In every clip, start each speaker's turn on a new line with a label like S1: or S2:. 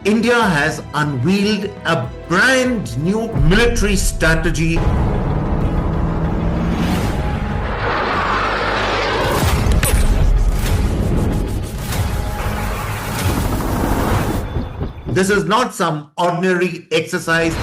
S1: India has unveiled a brand new military strategy. This is not some ordinary exercise.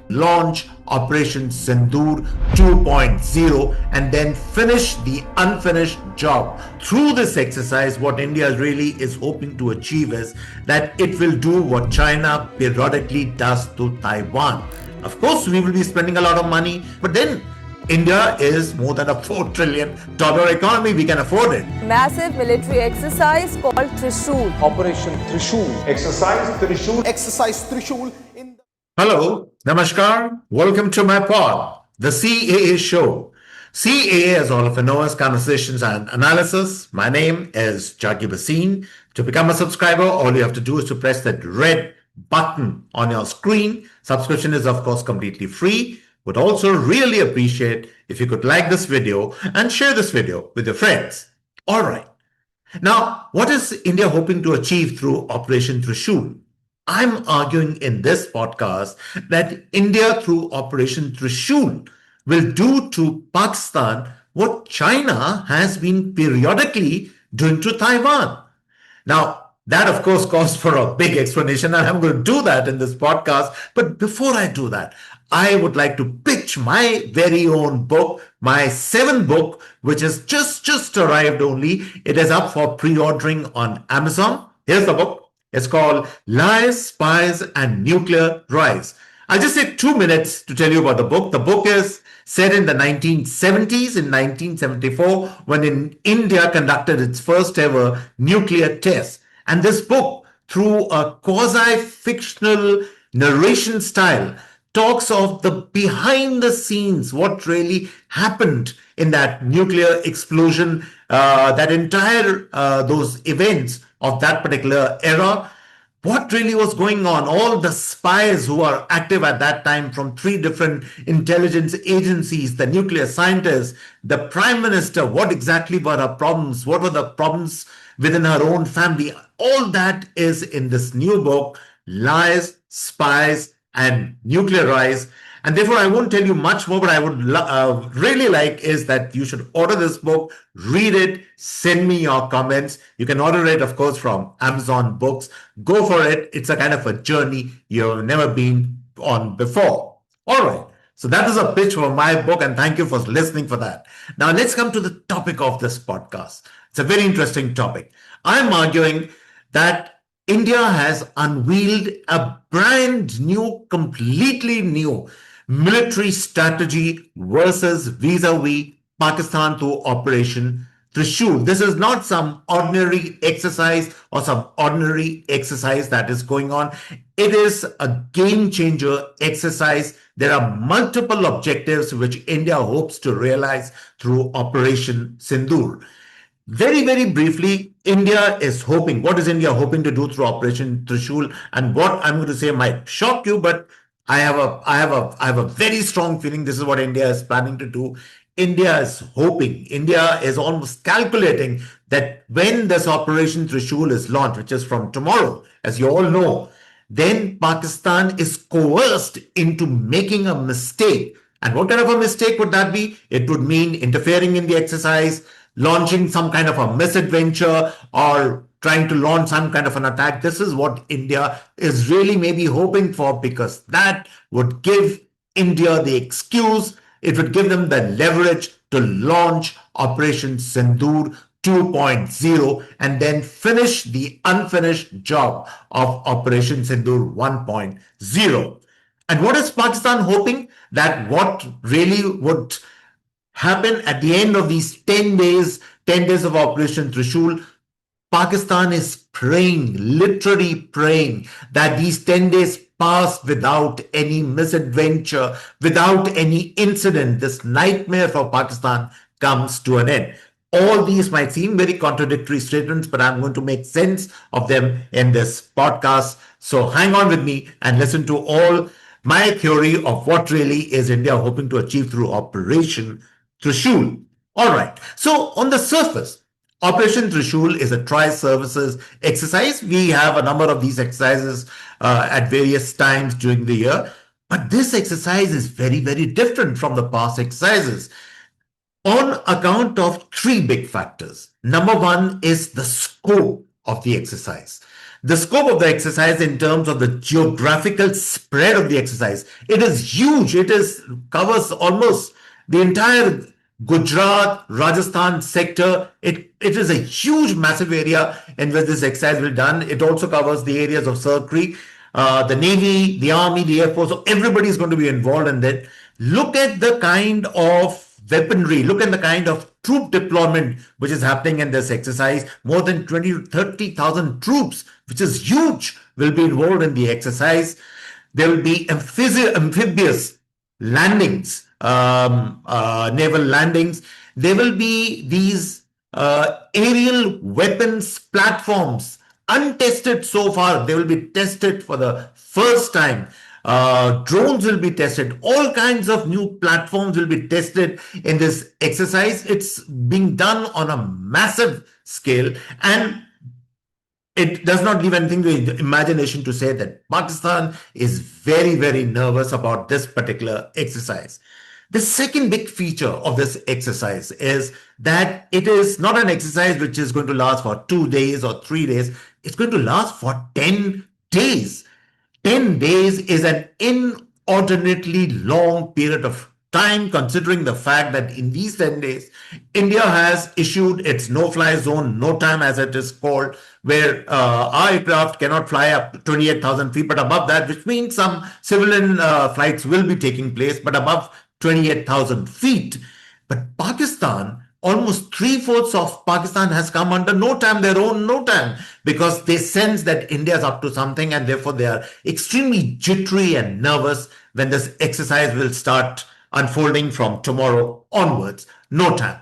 S1: Launch Operation Sindoor 2.0 and then finish the unfinished job. Through this exercise, what India really is hoping to achieve is that it will do what China periodically does to Taiwan. Of course, we will be spending a lot of money, but then India is more than a $4 trillion economy. We can afford it.
S2: Massive military exercise called Trishul.
S3: Operation Trishul.
S4: Exercise Trishul.
S3: Exercise Trishul in the...
S1: Hello, Namaskar. Welcome to my pod, the CAA Show. CAA, as all of you know, is Conversations and Analysis. My name is Jackie Basin. To become a subscriber, all you have to do is to press that red button on your screen. Subscription is, of course, completely free. Would also really appreciate if you could like this video and share this video with your friends. All right. Now, what is India hoping to achieve through Operation Trishul? I'm arguing in this podcast that India through Operation Trishul will do to Pakistan what China has been periodically doing to Taiwan. Now, that, of course, calls for a big explanation, and I'm going to do that in this podcast. But before I do that, I would like to pitch my very own book, my seventh book, which has just arrived only. It is up for pre-ordering on Amazon. Here's the book. It's called Lies, Spies, and Nuclear Rise. I'll just take 2 minutes to tell you about the book. The book is set in the 1970s, in 1974, when India conducted its first ever nuclear test. And this book, through a quasi-fictional narration style, talks of the behind the scenes, what really happened in that nuclear explosion, that entire those events of that particular era, what really was going on, all the spies who are active at that time from 3 different intelligence agencies, the nuclear scientists, the prime minister, what exactly were her problems, what were the problems within her own family. All that is in this new book, Lies, Spies, and Nuclear Rise. And therefore, I won't tell you much more, but I would really like is that you should order this book, read it, send me your comments. You can order it, of course, from Amazon Books. Go for it. It's a kind of a journey you've never been on before. All right. So that is a pitch for my book, and thank you for listening for that. Now, let's come to the topic of this podcast. It's a very interesting topic. I'm arguing that India has unveiled a brand new, completely new military strategy versus vis-a-vis Pakistan through Operation Trishul. This is not some ordinary exercise or some ordinary exercise that is going on. It is a game changer exercise. There are multiple objectives which India hopes to realize through Operation Sindoor. Very, very briefly, India is hoping, what is India hoping to do through Operation Trishul? And what I'm going to say might shock you, but I have a very strong feeling this is what India is planning to do. India is hoping, India is almost calculating that when this Operation Trishul is launched, which is from tomorrow, as you all know, then Pakistan is coerced into making a mistake. And what kind of a mistake would that be? It would mean interfering in the exercise, launching some kind of a misadventure, or trying to launch some kind of an attack. This is what India is really maybe hoping for, because that would give India the excuse. It would give them the leverage to launch Operation Sindoor 2.0 and then finish the unfinished job of Operation Sindoor 1.0. And what is Pakistan hoping? That what really would happen at the end of these 10 days of Operation Trishul, Pakistan is praying, literally praying, that these 10 days pass without any misadventure, without any incident. This nightmare for Pakistan comes to an end. All these might seem very contradictory statements, but I'm going to make sense of them in this podcast. So hang on with me and listen to all my theory of what really is India hoping to achieve through Operation Trishul. All right. So on the surface, Operation Trishul is a tri-services exercise. We have a number of these exercises at various times during the year. But this exercise is very, very different from the past exercises on account of three big factors. Number one is the scope of the exercise. The scope of the exercise in terms of the geographical spread of the exercise. It is huge. It covers almost the entire Gujarat, Rajasthan sector. It is a huge, massive area in which this exercise will be done. It also covers the areas of circuitry, the Navy, the Army, the Air Force. So everybody is going to be involved in that. Look at the kind of weaponry, look at the kind of troop deployment which is happening in this exercise. More than 20 to 30,000 troops, which is huge, will be involved in the exercise. There will be amphibious landings, naval landings. There will be these aerial weapons platforms, untested so far. They will be tested for the first time. Drones will be tested. All kinds of new platforms will be tested in this exercise. It's being done on a massive scale, and it does not leave anything to the imagination to say that Pakistan is very, very nervous about this particular exercise. The second big feature of this exercise is that it is not an exercise which is going to last for 2 days or 3 days. It's going to last for 10 days. 10 days is an inordinately long period of time, considering the fact that in these 10 days, India has issued its no-fly zone, no time as it is called, where our aircraft cannot fly up to 28,000 feet, but above that, which means some civilian flights will be taking place, but above 28,000 feet. But Pakistan, almost 3/4 of Pakistan has come under no time, their own no time, because they sense that India is up to something, and therefore they are extremely jittery and nervous when this exercise will start unfolding from tomorrow onwards. No time.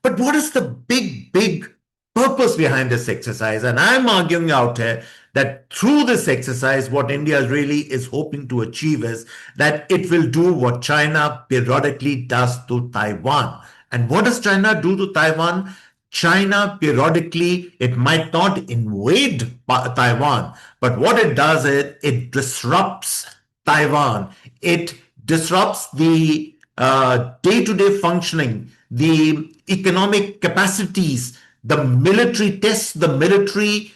S1: But what is the big purpose behind this exercise? And I'm arguing out here that through this exercise, what India really is hoping to achieve is that it will do what China periodically does to Taiwan. And what does China do to Taiwan? China periodically, it might not invade Taiwan, but what it does is it disrupts Taiwan. It disrupts the day-to-day functioning, the economic capacities, the military tests, the military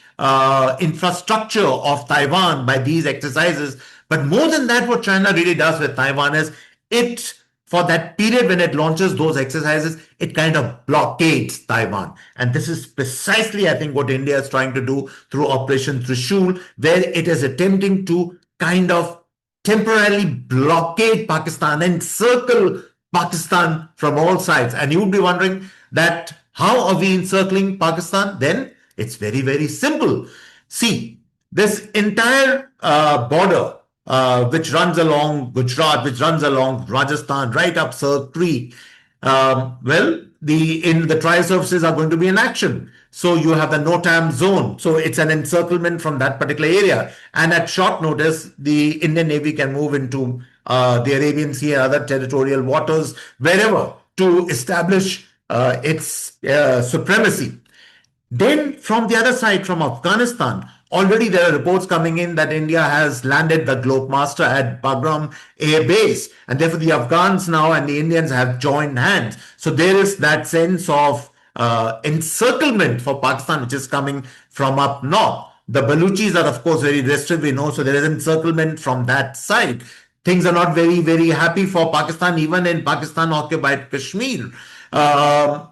S1: infrastructure of Taiwan by these exercises. But more than that, what China really does with Taiwan is it, for that period when it launches those exercises, it kind of blockades Taiwan. And this is precisely, I think, what India is trying to do through Operation Trishul, where it is attempting to kind of temporarily blockade Pakistan and encircle Pakistan from all sides. And you would be wondering that how are we encircling Pakistan? Then it's very, very simple. See, this entire border which runs along Gujarat, which runs along Rajasthan, right up Sir Creek. The tri-services are going to be in action. So you have the no-time zone. So it's an encirclement from that particular area. And at short notice, the Indian Navy can move into the Arabian Sea and other territorial waters, wherever, to establish its supremacy. Then from the other side, from Afghanistan, already there are reports coming in that India has landed the Globemaster at Bagram Air Base. And therefore the Afghans now and the Indians have joined hands. So there is that sense of encirclement for Pakistan, which is coming from up north. The Baluchis are, of course, very restive, we know. So there is encirclement from that side. Things are not very, very happy for Pakistan, even in Pakistan-occupied Kashmir.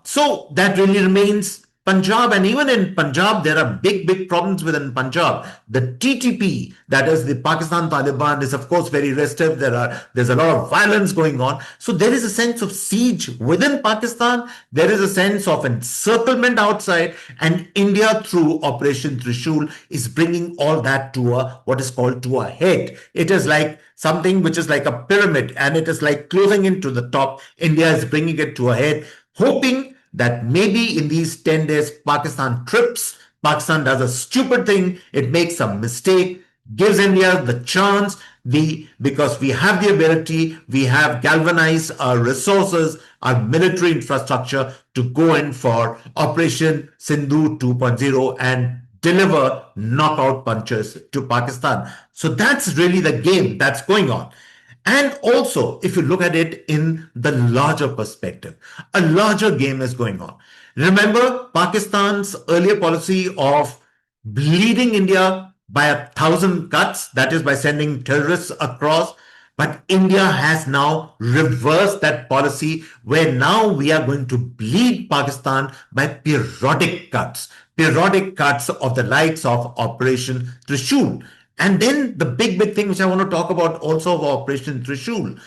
S1: So that really remains Punjab, and even in Punjab, there are big problems within Punjab. The TTP, that is the Pakistan Taliban, is of course very restive. There's a lot of violence going on. So there is a sense of siege within Pakistan. There is a sense of encirclement outside, and India through Operation Trishul is bringing all that to what is called to a head. It is like something which is like a pyramid, and it is like closing into the top. India is bringing it to a head, hoping that maybe in these 10 days, Pakistan trips, Pakistan does a stupid thing, it makes a mistake, gives India the chance, because we have the ability, we have galvanized our resources, our military infrastructure to go in for Operation Sindhu 2.0 and deliver knockout punches to Pakistan. So that's really the game that's going on. And also, if you look at it in the larger perspective, a larger game is going on. Remember Pakistan's earlier policy of bleeding India by 1,000 cuts, that is by sending terrorists across. But India has now reversed that policy, where now we are going to bleed Pakistan by periodic cuts of the likes of Operation Trishul. And then the big thing which I want to talk about also of Operation Trishul,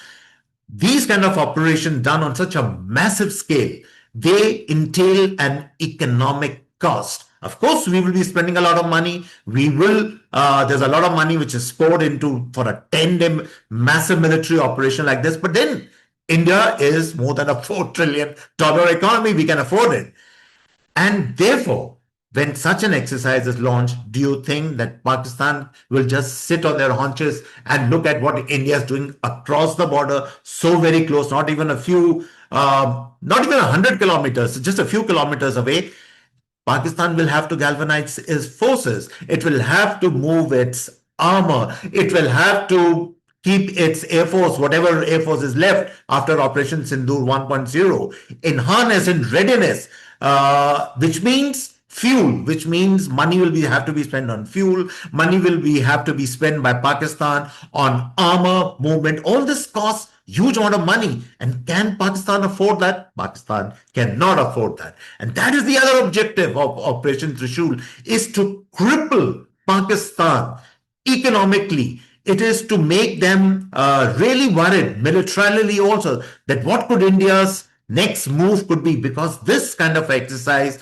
S1: these kind of operations done on such a massive scale, they entail an economic cost. Of course, we will be spending a lot of money. There's a lot of money which is poured into for a 10-day massive military operation like this. But then India is more than a $4 trillion economy. We can afford it. And therefore, when such an exercise is launched, do you think that Pakistan will just sit on their haunches and look at what India is doing across the border, so very close, not even 100 kilometers, just a few kilometers away? Pakistan will have to galvanize its forces. It will have to move its armor. It will have to keep its Air Force, whatever Air Force is left after Operation Sindoor 1.0, in harness, in readiness, which means fuel, which means money will have to be spent on fuel. Money will have to be spent by Pakistan on armor movement. All this costs huge amount of money. And can Pakistan afford that? Pakistan cannot afford that. And that is the other objective of Operation Trishul, is to cripple Pakistan economically. It is to make them really worried, militarily also, that what could India's next move could be. Because this kind of exercise,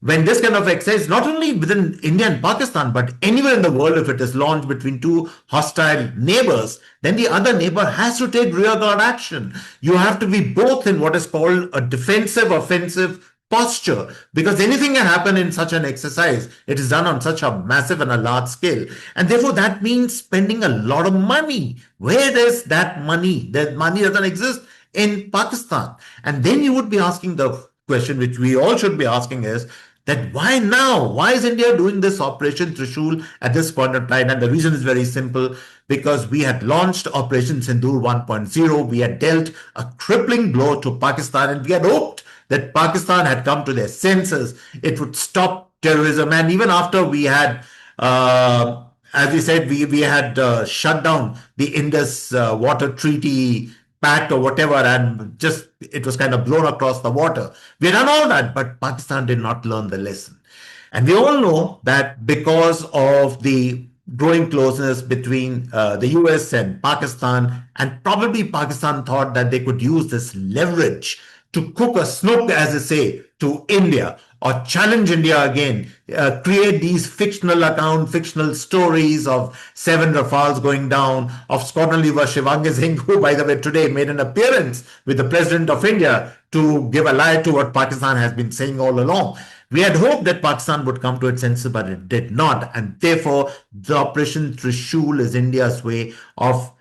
S1: not only within India and Pakistan, but anywhere in the world, if it is launched between two hostile neighbors, then the other neighbor has to take rearguard action. You have to be both in what is called a defensive offensive posture, because anything can happen in such an exercise. It is done on such a massive and a large scale. And therefore, that means spending a lot of money. Where is that money? That money doesn't exist in Pakistan. And then you would be asking the question, which we all should be asking, is that why now? Why is India doing this Operation Trishul at this point of time? And the reason is very simple, because we had launched Operation Sindoor 1.0. We had dealt a crippling blow to Pakistan, and we had hoped that Pakistan had come to their senses. It would stop terrorism. And even after we had, as we said, we had shut down the Indus Water Treaty Pact or whatever, and just it was kind of blown across the water. We had done all that, but Pakistan did not learn the lesson. And we all know that because of the growing closeness between the US and Pakistan, and probably Pakistan thought that they could use this leverage to cook a snook, as they say, to India, or challenge India again, create these fictional stories of 7 Rafales going down, of Squadron Leader Shivanga Singh, who, by the way, today made an appearance with the President of India to give a lie to what Pakistan has been saying all along. We had hoped that Pakistan would come to its senses, but it did not. And therefore, the Operation Trishul is India's way of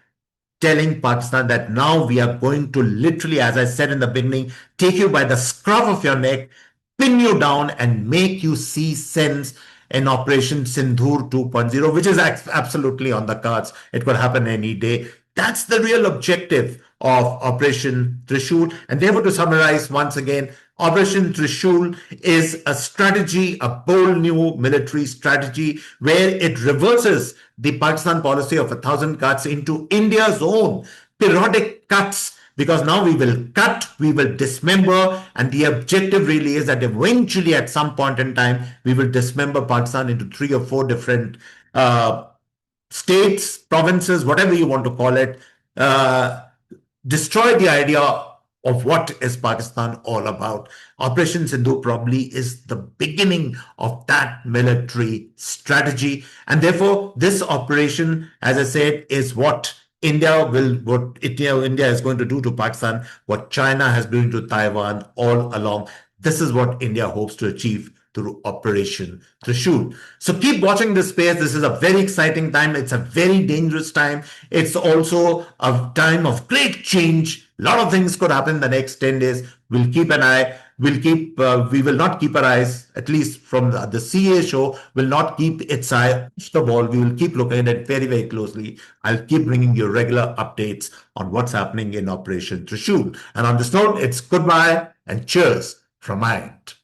S1: telling Pakistan that now we are going to literally, as I said in the beginning, take you by the scruff of your neck, pin you down, and make you see sense in Operation Sindoor 2.0, which is absolutely on the cards. It could happen any day. That's the real objective of Operation Trishul. And therefore, to summarize once again, Operation Trishul is a strategy, a bold new military strategy, where it reverses the Pakistan policy of 1,000 cuts into India's own periodic cuts. Because now we will cut, we will dismember, and the objective really is that eventually at some point in time, we will dismember Pakistan into 3 or 4 different states, provinces, whatever you want to call it, destroy the idea of what is Pakistan all about. Operation Sindoor probably is the beginning of that military strategy. And therefore, this operation, as I said, is what India is going to do to Pakistan, what China has been doing to Taiwan all along. This is what India hopes to achieve through Operation Trishul. So keep watching this space. This is a very exciting time. It's a very dangerous time. It's also a time of great change. A lot of things could happen in the next 10 days. We'll keep an eye. We will not keep our eyes, at least from the CAA show, will not keep its eye off the ball. We will keep looking at it very, very closely. I'll keep bringing you regular updates on what's happening in Operation Trishul. And on this note, it's goodbye and cheers from my end.